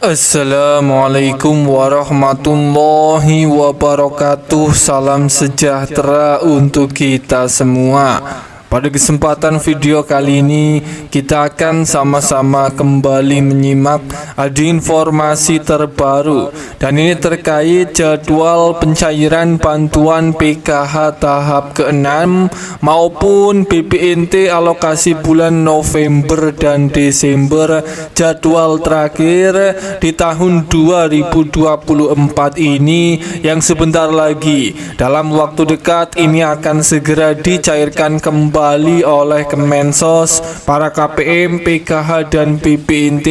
Assalamualaikum warahmatullahi wabarakatuh. Salam sejahtera untuk kita semua. Pada kesempatan video kali ini kita akan sama-sama kembali menyimak ada informasi terbaru, dan ini terkait jadwal pencairan bantuan PKH tahap ke-6 maupun BPNT alokasi bulan November dan Desember, jadwal terakhir di tahun 2024 ini yang sebentar lagi dalam waktu dekat ini akan segera dicairkan kembali oleh Kemensos. Para KPM, PKH dan BPNT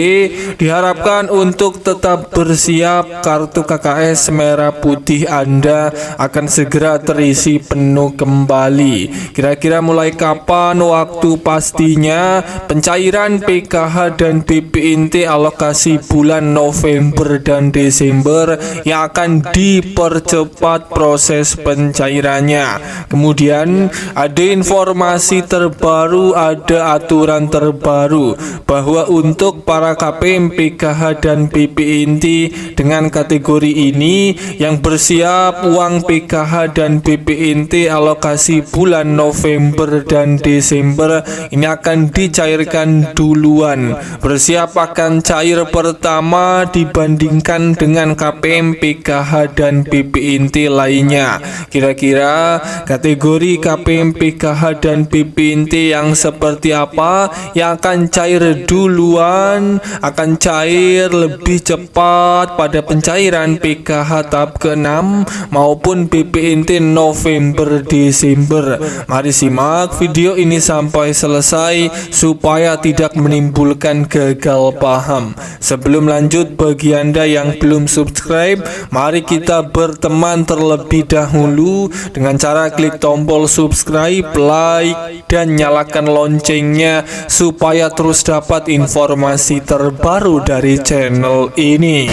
diharapkan untuk tetap bersiap. Kartu KKS merah putih Anda akan segera terisi penuh kembali. Kira-kira mulai kapan waktu pastinya pencairan PKH dan BPNT alokasi bulan November dan Desember yang akan dipercepat proses pencairannya. Kemudian ada informasi terbaru, ada aturan terbaru bahwa untuk para KPM, PKH dan BPNT dengan kategori ini yang bersiap uang PKH dan BPNT alokasi bulan November dan Desember ini akan dicairkan duluan. Bersiap akan cair pertama dibandingkan dengan KPM, PKH dan BPNT lainnya. Kira-kira kategori KPM, PKH dan BPNT yang seperti apa yang akan cair duluan? Akan cair lebih cepat pada pencairan PKH tahap ke-6 maupun BPNT November Desember. Mari simak video ini sampai selesai supaya tidak menimbulkan gagal paham. Sebelum lanjut, bagi Anda yang belum subscribe, mari kita berteman terlebih dahulu dengan cara klik tombol subscribe, like, dan nyalakan loncengnya supaya terus dapat informasi terbaru dari channel ini.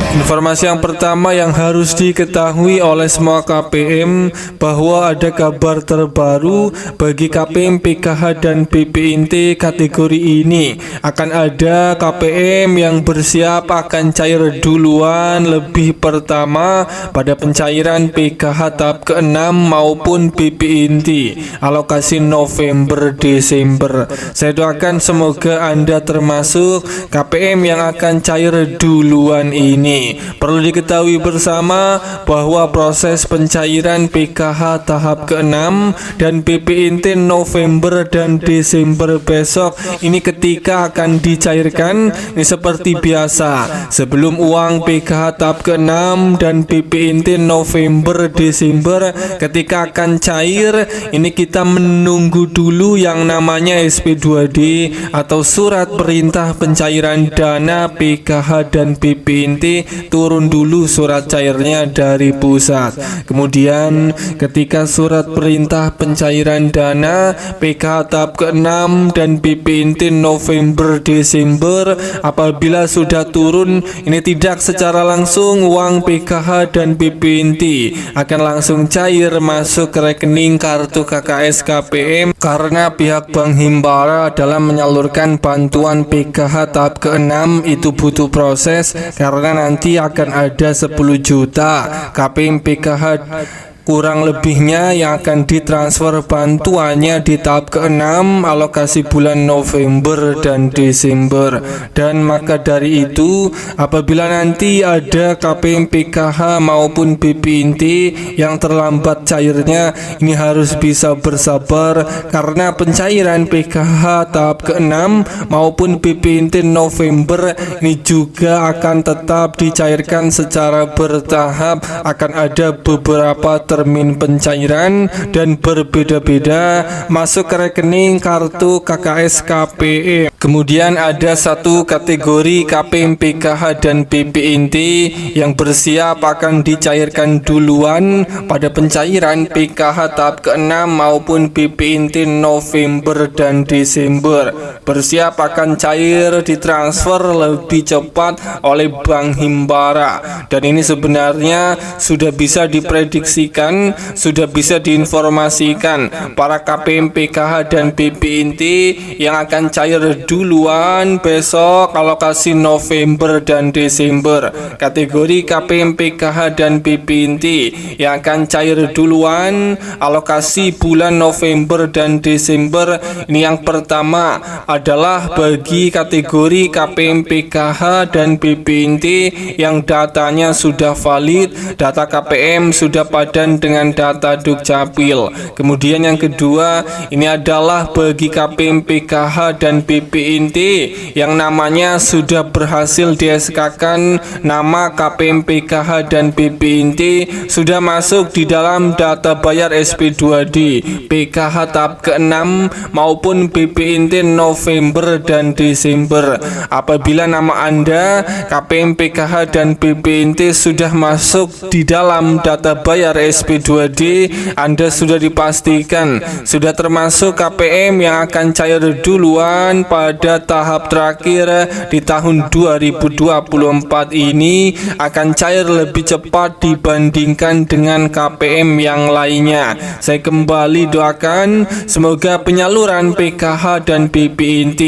Informasi yang pertama yang harus diketahui oleh semua KPM bahwa ada kabar terbaru bagi KPM, PKH dan BPNT kategori ini. Akan ada KPM yang bersiap akan cair duluan lebih pertama pada pencairan PKH tahap ke-6 maupun BPNT alokasi November Desember. Saya doakan semoga Anda termasuk KPM yang akan cair duluan ini. Perlu diketahui bersama bahwa proses pencairan PKH tahap ke-6 dan BPNT November dan Desember besok ini ketika akan dicairkan ini seperti biasa. Sebelum uang PKH tahap ke-6 dan BPNT November Desember ketika akan cair ini kita menunggu dulu yang namanya SP2D atau surat perintah pencairan dana PKH dan BPNT. Turun dulu surat cairnya dari pusat. Kemudian ketika surat perintah pencairan dana PKH tahap ke-6 dan BPNT November Desember apabila sudah turun ini tidak secara langsung uang PKH dan BPNT akan langsung cair masuk ke rekening kartu KKS KPM, karena pihak Bank Himbara dalam menyalurkan bantuan PKH tahap ke-6 itu butuh proses, karena nanti akan ada 10 juta KPM PKH kurang lebihnya yang akan ditransfer bantuannya di tahap ke-6 alokasi bulan November dan Desember. Dan maka dari itu apabila nanti ada KPM PKH maupun BPNT yang terlambat cairnya ini harus bisa bersabar, karena pencairan PKH tahap ke-6 maupun BPNT November ini juga akan tetap dicairkan secara bertahap. Akan ada beberapa termin pencairan dan berbeda-beda masuk ke rekening kartu KKS KPM. Kemudian ada satu kategori KPM, PKH dan BPNT yang bersiap akan dicairkan duluan pada pencairan PKH tahap ke-6 maupun BPNT November dan Desember. Bersiap akan cair ditransfer lebih cepat oleh Bank Himbara, dan ini sebenarnya sudah bisa diprediksikan dicairkan sudah bisa diinformasikan para KPM, PKH dan BPINT yang akan cair duluan besok alokasi November dan Desember. Kategori KPM, PKH dan BPINT yang akan cair duluan alokasi bulan November dan Desember ini yang pertama adalah bagi kategori KPM, PKH dan BPINT yang datanya sudah valid, data KPM sudah padan dengan data Dukcapil. Kemudian yang kedua ini adalah bagi KPM, PKH dan BPINT yang namanya sudah berhasil di-SK-kan, nama KPM, PKH dan BPINT sudah masuk di dalam data bayar SP2D, PKH tahap ke-6 maupun BPINT November dan Desember. Apabila nama Anda KPM, PKH dan BPINT sudah masuk di dalam data bayar SP2D, Anda sudah dipastikan sudah termasuk KPM yang akan cair duluan pada tahap terakhir di tahun 2024 ini, akan cair lebih cepat dibandingkan dengan KPM yang lainnya. Saya kembali doakan semoga penyaluran PKH dan BPINT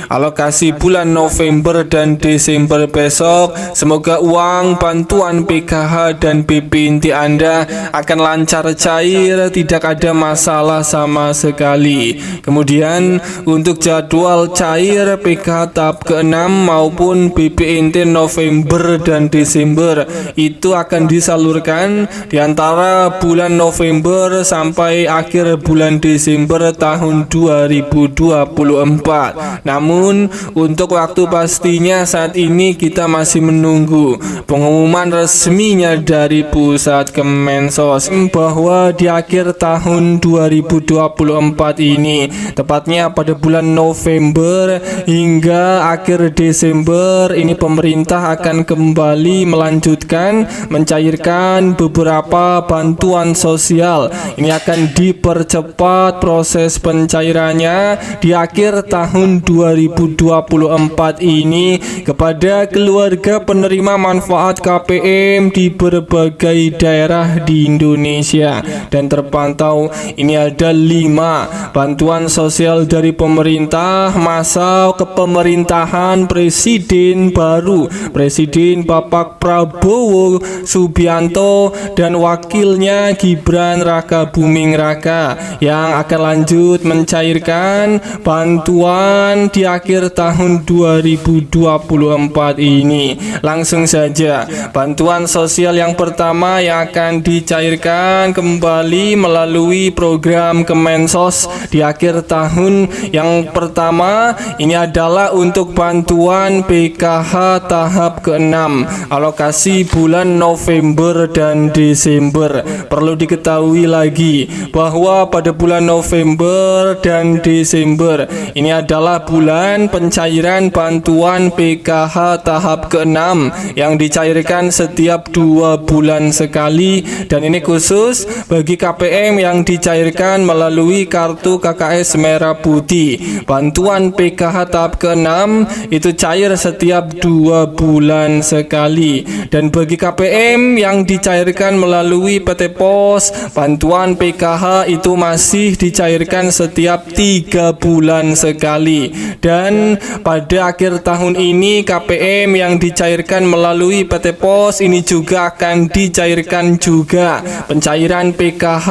alokasi bulan November dan Desember besok, semoga uang bantuan PKH dan BPINT Anda akan lancar cair, tidak ada masalah sama sekali. Kemudian untuk jadwal cair PKH tahap ke-6 maupun BPINT November dan Desember itu akan disalurkan di antara bulan November sampai akhir bulan Desember tahun 2024. Namun untuk waktu pastinya saat ini kita masih menunggu pengumuman resminya dari pusat Kemensos bahwa di akhir tahun 2024 ini, tepatnya pada bulan November hingga akhir Desember ini, pemerintah akan kembali melanjutkan mencairkan beberapa bantuan sosial. Ini akan dipercepat proses pencairannya di akhir tahun 2024 ini kepada keluarga penerima manfaat KPM di berbagai daerah di Indonesia. Dan terpantau ini ada 5 bantuan sosial dari pemerintah masa kepemerintahan Presiden baru, Presiden Bapak Prabowo Subianto dan wakilnya Gibran Raka Buming Raka yang akan lanjut mencairkan bantuan di akhir tahun 2024 ini. Langsung saja, bantuan sosial yang pertama yang akan dicairkan kembali melalui program Kemensos di akhir tahun yang pertama ini adalah untuk bantuan PKH tahap ke-6 alokasi bulan November dan Desember. Perlu diketahui lagi bahwa pada bulan November dan Desember ini adalah bulan pencairan bantuan PKH tahap ke-6 yang dicairkan setiap 2 bulan sekali, dan ini khusus bagi KPM yang dicairkan melalui kartu KKS merah putih. Bantuan PKH tahap ke-6 itu cair setiap 2 bulan sekali, dan bagi KPM yang dicairkan melalui PT Pos, bantuan PKH itu masih dicairkan setiap 3 bulan sekali. Dan pada akhir tahun ini KPM yang dicairkan melalui PT Pos ini juga akan dicairkan juga pencairan PKH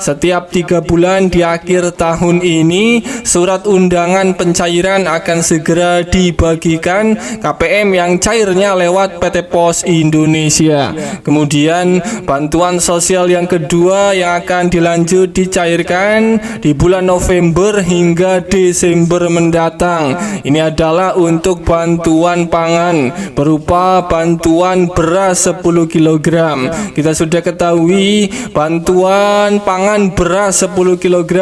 setiap 3 bulan di akhir tahun ini. Surat undangan pencairan akan segera dibagikan KPM yang cairnya lewat PT Pos Indonesia. Kemudian bantuan sosial yang kedua yang akan dilanjut dicairkan di bulan November hingga Desember mendatang ini adalah untuk bantuan pangan berupa bantuan beras 10 kg. Kita sudah ketahui bantuan pangan beras 10 kg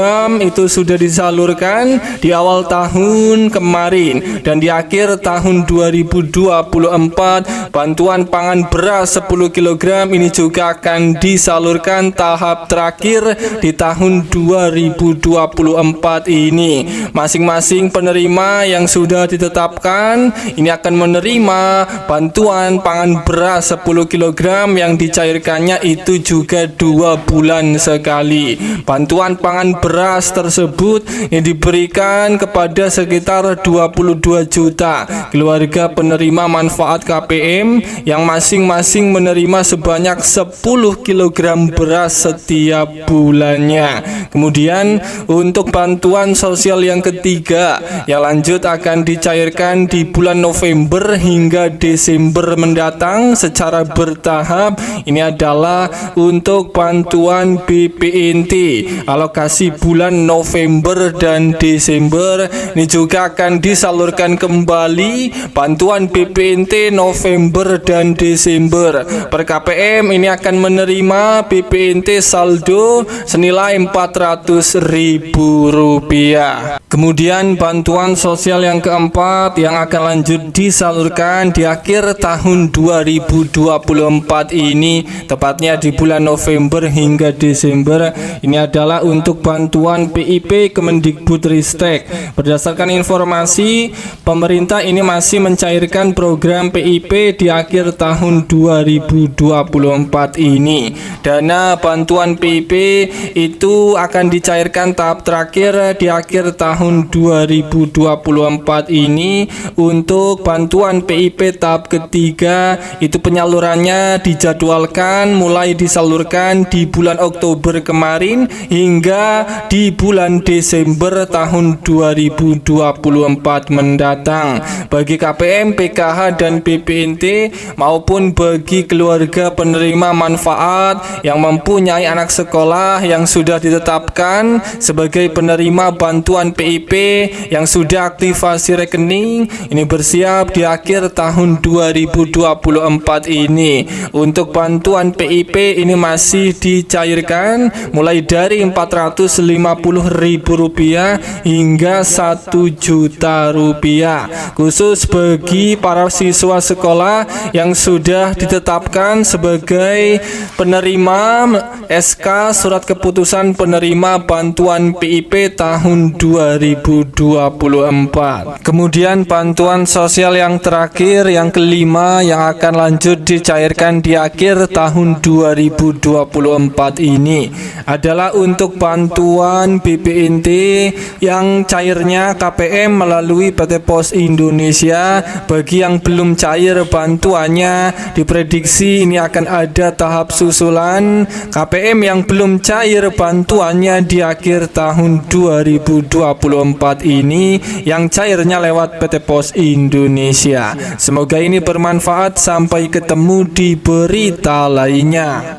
itu sudah disalurkan di awal tahun kemarin, dan di akhir tahun 2024 bantuan pangan beras 10 kg ini juga akan disalurkan tahap terakhir di tahun 2024 ini. Masing-masing penerima yang sudah ditetapkan ini akan menerima bantuan pangan beras 10 kg yang dicairkannya itu juga juga 2 bulan sekali. Bantuan pangan beras tersebut yang diberikan kepada sekitar 22 juta keluarga penerima manfaat KPM yang masing-masing menerima sebanyak 10 kg beras setiap bulannya. Kemudian untuk bantuan sosial yang ketiga yang lanjut akan dicairkan di bulan November hingga Desember mendatang secara bertahap. Ini adalah untuk bantuan BPNT alokasi bulan November dan Desember. Ini juga akan disalurkan kembali bantuan BPNT November dan Desember. Per KPM ini akan menerima BPNT saldo senilai Rp400.000. Kemudian bantuan sosial yang keempat yang akan lanjut disalurkan di akhir tahun 2024 ini, tepatnya di bulan November hingga Desember. Ini adalah untuk bantuan PIP Kemendikbudristek. Berdasarkan informasi, pemerintah ini masih mencairkan program PIP di akhir tahun 2024 ini. Dana bantuan PIP itu akan dicairkan tahap terakhir di akhir tahun 2024 ini. Untuk bantuan PIP tahap ketiga itu penyalurannya dijadwalkan mulai disalurkan di bulan Oktober kemarin hingga di bulan Desember tahun 2024 mendatang. Bagi KPM, PKH dan BPNT maupun bagi keluarga penerima manfaat yang mempunyai anak sekolah yang sudah ditetapkan sebagai penerima bantuan PIP yang sudah aktivasi rekening, ini bersiap di akhir tahun 2024 ini. Untuk bantuan PIP ini masih dicairkan mulai dari Rp450.000 hingga Rp1 juta, khusus bagi para siswa sekolah yang sudah ditetapkan sebagai penerima SK Surat Keputusan Penerima Bantuan PIP tahun 2024. Kemudian bantuan sosial yang terakhir, yang kelima, yang akan lanjut dicairkan di akhir tahun 2024 ini adalah untuk bantuan BPNT yang cairnya KPM melalui PT Pos Indonesia. Bagi yang belum cair bantuannya, diprediksi ini akan ada tahap susulan. KPM yang belum cair bantuannya di akhir tahun 2024 ini yang cairnya lewat PT Pos Indonesia. Semoga ini bermanfaat. Sampai ketemu di berita lainnya.